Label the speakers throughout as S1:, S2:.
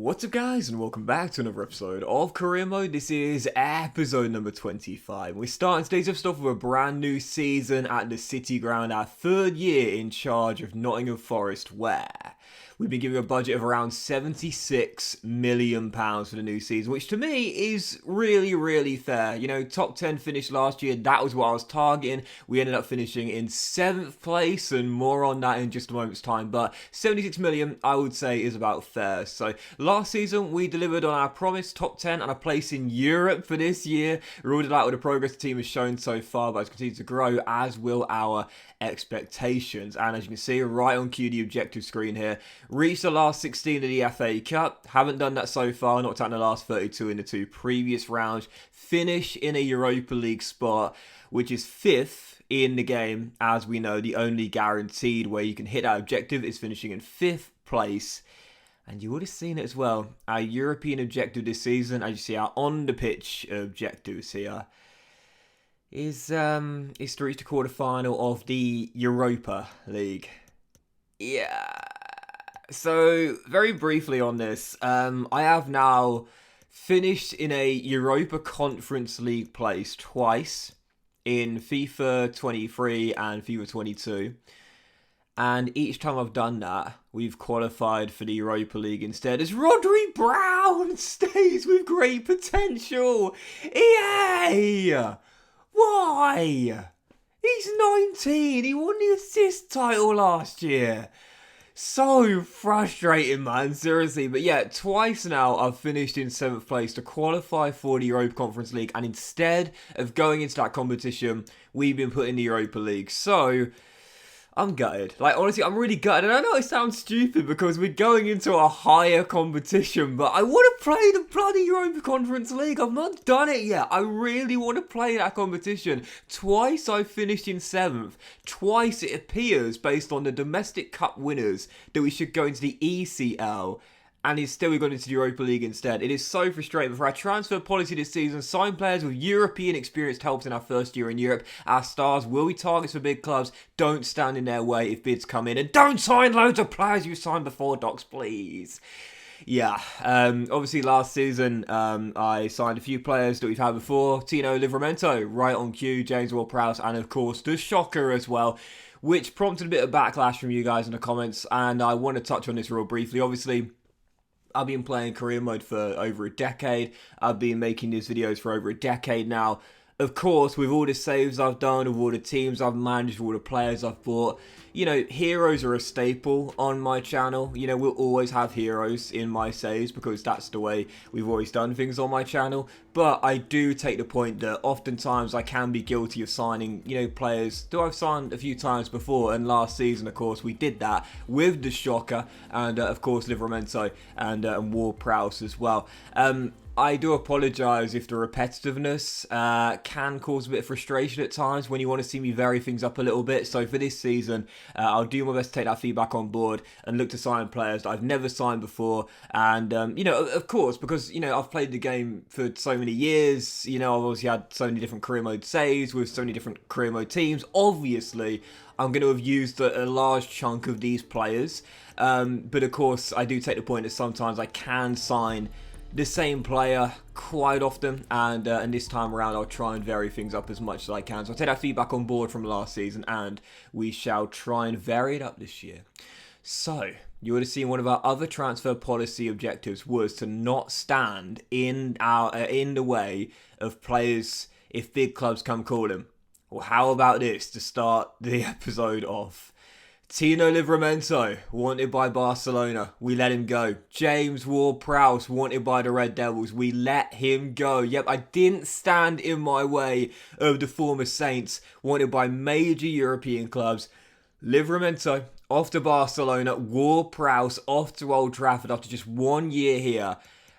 S1: What's up guys, and welcome back to another episode of Career Mode. This is episode number 25. We're starting today's episode with a brand new season at the City Ground, our third year in charge of Nottingham Forest, where we've been given a budget of around £76 million for the new season, which to me is really fair. You know, top 10 finish last year, that was what I was targeting. We ended up finishing in 7th place, and more on that in just a moment's time. But 76 million, I would say, is about fair. So last season, we delivered on our promise, top 10 and a place in Europe for this year. We're all delighted with the progress the team has shown so far, but it's continued to grow, as will our expectations. And as you can see right on cue, the objective screen here, reached the last 16 of the FA Cup. Haven't done that so far, knocked out in the last 32 in the two previous rounds. Finish in a Europa League spot, which is 5th in the game. As we know, the only guaranteed way you can hit that objective is finishing in 5th place. And you would have seen it as well. Our European objective this season, as you see our on-the-pitch objectives here, is to reach the quarterfinal of the Europa League. Yeah. So, very briefly on this, I have now finished in a Europa Conference League place twice in FIFA 23 and FIFA 22. And each time I've done that, we've qualified for the Europa League instead, as Rodri Brown stays with great potential. EA! Why? He's 19. He won the assist title last year. So frustrating, man. Seriously. But yeah, twice now I've finished in 7th place to qualify for the Europa Conference League. And instead of going into that competition, we've been put in the Europa League. So I'm gutted. Like, honestly, I'm really gutted. And I know it sounds stupid because we're going into a higher competition, but I want to play the bloody Europa Conference League. I've not done it yet. I really want to play that competition. Twice I finished in 7th. Twice it appears, based on the domestic cup winners, that we should go into the ECL. And instead we've gone into the Europa League instead. It is so frustrating. For our transfer policy this season, sign players with European experience helps in our first year in Europe. Our stars will be targets for big clubs. Don't stand in their way if bids come in. And don't sign loads of players you've signed before, Docs, please. Yeah, obviously last season I signed a few players that we've had before. Tino Livramento, right on cue, James Ward-Prowse, and of course the Shocker as well, which prompted a bit of backlash from you guys in the comments. And I want to touch on this real briefly. Obviously, I've been playing career mode for over a decade. I've been making these videos for over a decade now. Of course, with all the saves I've done, with all the teams I've managed, with all the players I've bought, you know, heroes are a staple on my channel. You know, we'll always have heroes in my saves because that's the way we've always done things on my channel. But I do take the point that oftentimes I can be guilty of signing, you know, players that I've signed a few times before. And last season, of course, we did that with the Shocker and, of course, Livramento and Ward-Prowse as well. I do apologise if the repetitiveness can cause a bit of frustration at times when you want to see me vary things up a little bit. So for this season, I'll do my best to take that feedback on board and look to sign players that I've never signed before. And, you know, of course, because, you know, I've played the game for so many years, you know, I've obviously had so many different career mode saves with so many different career mode teams. Obviously, I'm going to have used a large chunk of these players. But of course, I do take the point that sometimes I can sign the same player quite often, and this time around I'll try and vary things up as much as I can. So I'll take that feedback on board from last season, and we shall try and vary it up this year. So you would have seen one of our other transfer policy objectives was to not stand in the way of players if big clubs come calling. Well, how about this to start the episode off? Tino Livramento, wanted by Barcelona, we let him go. James Ward-Prowse, wanted by the Red Devils, we let him go. Yep, I didn't stand in my way of the former Saints, wanted by major European clubs. Livramento, off to Barcelona. Ward-Prowse, off to Old Trafford after just 1 year here.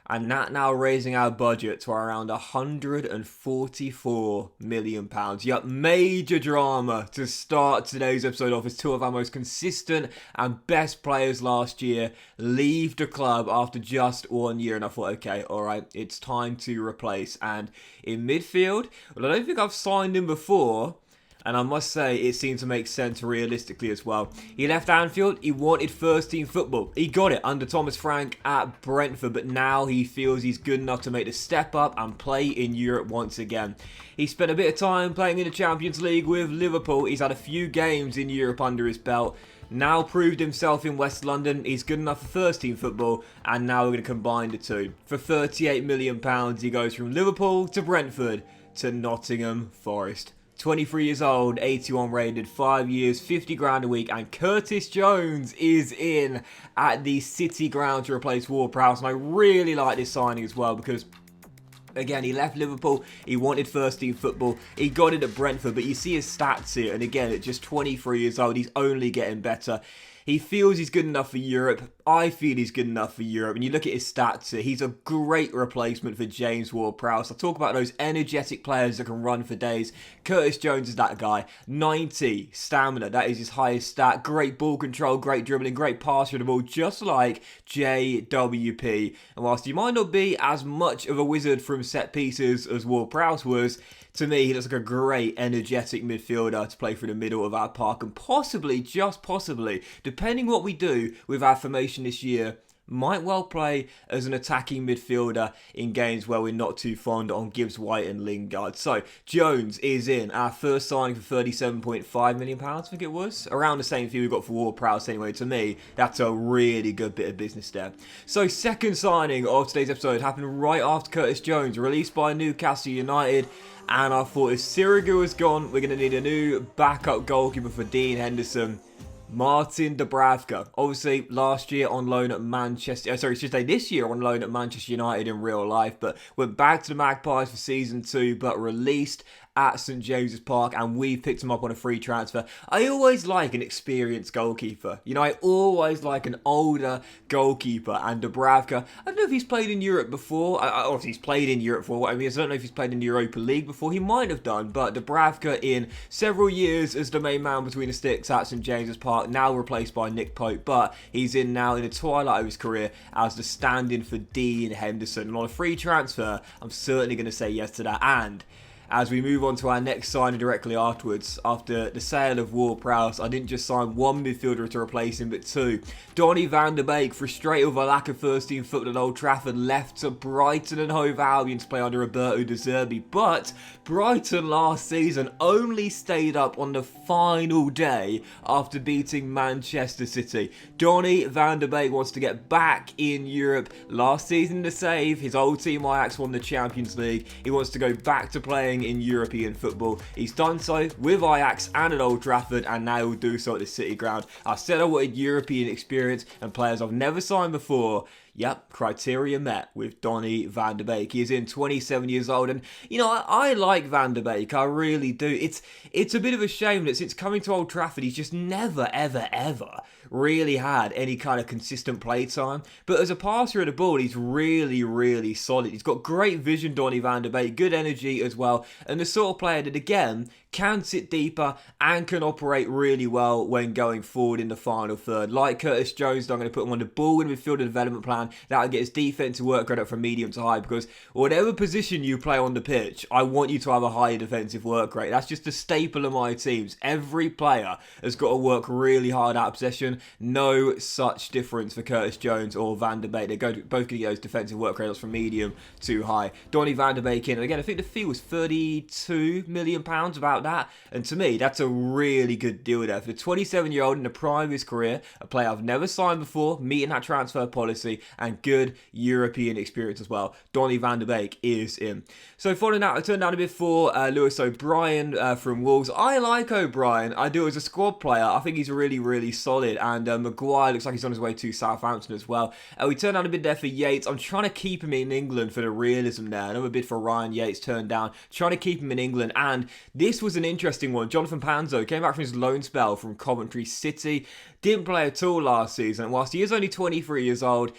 S1: And that now raising our budget to around £144 million. Yep, major drama to start today's episode off as two of our most consistent and best players last year leave the club after just 1 year. And I thought, okay, alright, it's time to replace. And in midfield, well, I don't think I've signed him before. And I must say, it seemed to make sense realistically as well. He left Anfield, he wanted first team football. He got it under Thomas Frank at Brentford, but now he feels he's good enough to make the step up and play in Europe once again. He spent a bit of time playing in the Champions League with Liverpool. He's had a few games in Europe under his belt. Now proved himself in West London. He's good enough for first team football, and now we're going to combine the two. For £38 million, he goes from Liverpool to Brentford to Nottingham Forest. 23 years old, 81 rated, 5 years, 50 grand a week, and Curtis Jones is in at the City ground to replace Ward-Prowse. And I really like this signing as well because, again, he left Liverpool, he wanted first team football, he got it at Brentford, but you see his stats here, and again, at just 23 years old, he's only getting better. He feels he's good enough for Europe. I feel he's good enough for Europe. And you look at his stats here, he's a great replacement for James Ward-Prowse. I talk about those energetic players that can run for days. Curtis Jones is that guy. 90 stamina, that is his highest stat. Great ball control, great dribbling, great pass through the ball, just like JWP. And whilst he might not be as much of a wizard from set pieces as Ward-Prowse was, to me, he looks like a great, energetic midfielder to play through the middle of our park, and possibly, just possibly, depending what we do with our formation this year, might well play as an attacking midfielder in games where we're not too fond on Gibbs White and Lingard. So, Jones is in. Our first signing for £37.5 million, I think it was. Around the same fee we got for Ward-Prowse anyway. To me, that's a really good bit of business there. So, second signing of today's episode happened right after Curtis Jones, released by Newcastle United. And I thought if Sirigu is gone, we're going to need a new backup goalkeeper for Dean Henderson. Martin Dubravka, obviously last year on loan at this year on loan at Manchester United in real life, but went back to the Magpies for season 2, but released at St James's Park, and we picked him up on a free transfer. I always like an experienced goalkeeper. You know, I always like an older goalkeeper, and Dubravka, I don't know if he's played in Europe before. Obviously, he's played in Europe for what I mean. I don't know if he's played in the Europa League before. He might have done, but Dubravka in several years as the main man between the sticks at St James's Park, now replaced by Nick Pope, but he's in now in the twilight of his career as the stand-in for Dean Henderson. And on a free transfer, I'm certainly going to say yes to that. And as we move on to our next signing directly afterwards, after the sale of Ward-Prowse, I didn't just sign one midfielder to replace him, but two. Donny van der Beek, frustrated with a lack of first-team football at Old Trafford, left to Brighton and Hove Albion to play under Roberto De Zerbi. But Brighton last season only stayed up on the final day after beating Manchester City. Donny van der Beek wants to get back in Europe. Last season to save, his old team Ajax won the Champions League. He wants to go back to playing in European football. He's done so with Ajax and at Old Trafford, and now he'll do so at the City ground. I said I wanted European experience and players I've never signed before. Yep, criteria met with Donny van der Beek. He is in 27 years old, and you know, I like Van der Beek, I really do. It's a bit of a shame that since coming to Old Trafford, he's just never, ever really had any kind of consistent play time. But as a passer of the ball, he's really solid. He's got great vision, Donny van der Beek, good energy as well, and the sort of player that, again, can sit deeper and can operate really well when going forward in the final third. Like Curtis Jones, I'm going to put him on the ball in midfielder development plan. That'll get his defensive work rate up from medium to high, because whatever position you play on the pitch, I want you to have a higher defensive work rate. That's just a staple of my teams. Every player has got to work really hard out of possession. No such difference for Curtis Jones or Van der Beek. They both going to get those defensive work rates from medium to high. Donny van der Beek in. And again, I think the fee was £32 million, about that. And to me, that's a really good deal there. For the 27-year-old in the prime of his career, a player I've never signed before, meeting that transfer policy, and good European experience as well. Donny van der Beek is in. So following that, I turned down a bit for Lewis O'Brien from Wolves. I like O'Brien. I do as a squad player. I think he's really solid. And Maguire looks like he's on his way to Southampton as well. We turned down a bid there for Yates. I'm trying to keep him in England for the realism there. Another bid for Ryan Yates turned down. Trying to keep him in England. And this was an interesting one. Jonathan Panzo came back from his loan spell from Coventry City. Didn't play at all last season. Whilst he is only 23 years old,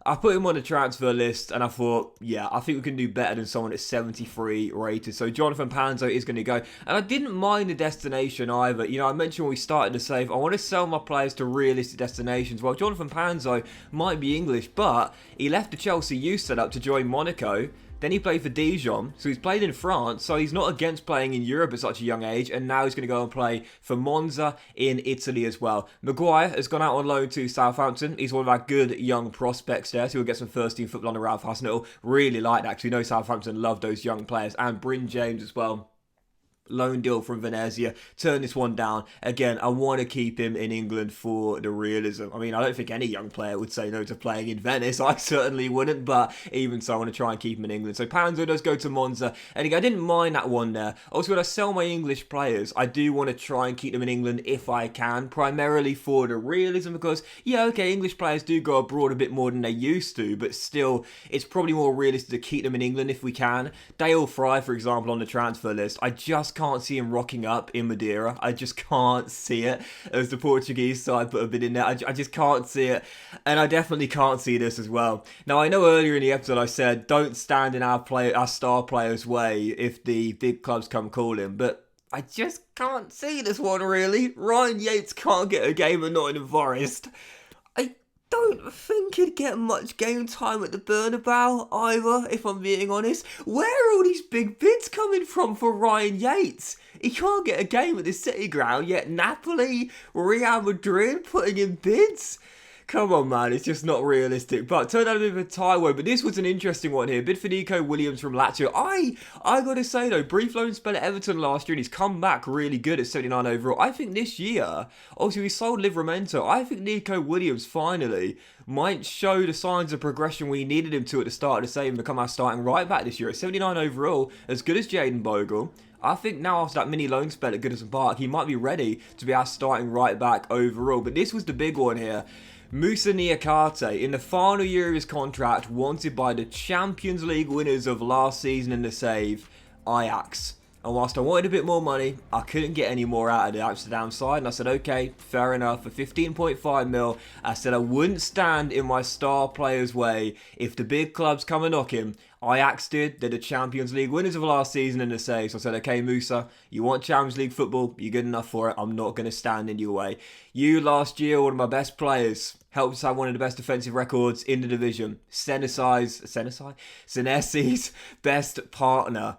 S1: I put him on the transfer list and I thought, yeah, I think we can do better than someone that's 73 rated. So Jonathan Panzo is going to go. And I didn't mind the destination either. You know, I mentioned when we started the save, I want to sell my players to realistic destinations. Well, Jonathan Panzo might be English, but he left the Chelsea youth setup to join Monaco. Then he played for Dijon, so he's played in France, so he's not against playing in Europe at such a young age, and now he's going to go and play for Monza in Italy as well. Maguire has gone out on loan to Southampton. He's one of our good young prospects there, so he'll get some first-team football under Ralph Hasenhüttl. Really like that, because we know Southampton love those young players, and Bryn James as well. Loan deal from Venezia. Turn this one down. Again, I want to keep him in England for the realism. I mean, I don't think any young player would say no to playing in Venice. I certainly wouldn't, but even so, I want to try and keep him in England. So Panzo does go to Monza. And again, I didn't mind that one there. Also, when I sell my English players, I do want to try and keep them in England if I can, primarily for the realism, because, yeah, okay, English players do go abroad a bit more than they used to, but still, it's probably more realistic to keep them in England if we can. Dale Fry, for example, on the transfer list, I just can't see him rocking up in Madeira. I just can't see it, as the Portuguese side put a bit in there. I just can't see it, and I definitely can't see this as well. Now, I know earlier in the episode I said don't stand in our star players' way if the big clubs come calling, but I just can't see this one really. Ryan Yates can't get a game at Nottingham Forest. I don't think he'd get much game time at the Bernabeu either, if I'm being honest. Where are all these big bids coming from for Ryan Yates? He can't get a game at the City Ground, yet Napoli, Real Madrid putting in bids? Come on, man, it's just not realistic. But turned out a bit of a tie-way. But this was an interesting one here. Bid for Nico Williams from Lazio. I got to say, though, brief loan spell at Everton last year, and he's come back really good at 79 overall. I think this year, obviously, we sold Livramento. I think Nico Williams, finally, might show the signs of progression we needed him to at the start of the season and become our starting right-back this year. At 79 overall, as good as Jayden Bogle. I think now after that mini loan spell at Goodison Park, he might be ready to be our starting right-back overall. But this was the big one here. Moussa Niakhaté, in the final year of his contract, wanted by the Champions League winners of last season in the save, Ajax. And whilst I wanted a bit more money, I couldn't get any more out of the Amsterdam side. And I said, okay, fair enough. For 15.5 mil, I said I wouldn't stand in my star player's way if the big clubs come and knock him. Ajax did. They're the Champions League winners of last season in the save. So I said, okay, Moussa, you want Champions League football? You're good enough for it. I'm not going to stand in your way. You, last year, one of my best players, helped us have one of the best defensive records in the division. Senesi's best partner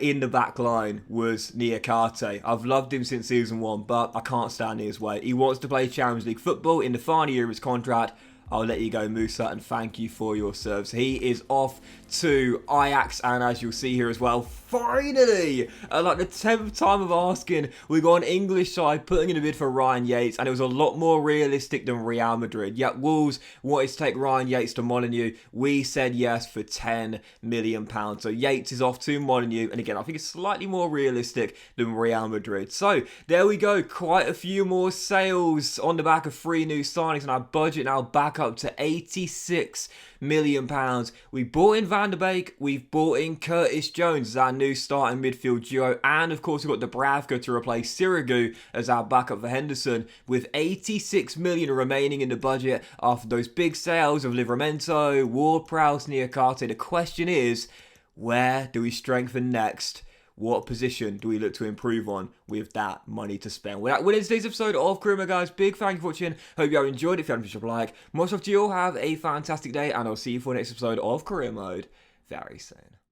S1: in the back line was Niakhaté. I've loved him since season 1, but I can't stand in his way. He wants to play Champions League football in the final year of his contract. I'll let you go, Moussa, and thank you for your service. He is off to Ajax, and as you'll see here as well, finally, at like the 10th time of asking, we got an English side putting in a bid for Ryan Yates, and it was a lot more realistic than Real Madrid. Yet Wolves wanted to take Ryan Yates to Molineux. We said yes for £10 million. So Yates is off to Molineux, and again, I think it's slightly more realistic than Real Madrid. So there we go, quite a few more sales on the back of 3 new signings, and our budget now back up to £86 million. We bought in Van der Beek, we've bought in Curtis Jones as our new starting midfield duo, and of course we've got Dubravka to replace Sirigu as our backup for Henderson, with 86 million remaining in the budget after those big sales of Livramento, Ward-Prowse, Niakhaté. The question is, where do we strengthen next? What position do we look to improve on with that money to spend? Well, that was today's episode of Career Mode, guys. Big thank you for watching. Hope you have enjoyed it. If you haven't, drop a like. Much love to you all. Have a fantastic day, and I'll see you for the next episode of Career Mode very soon.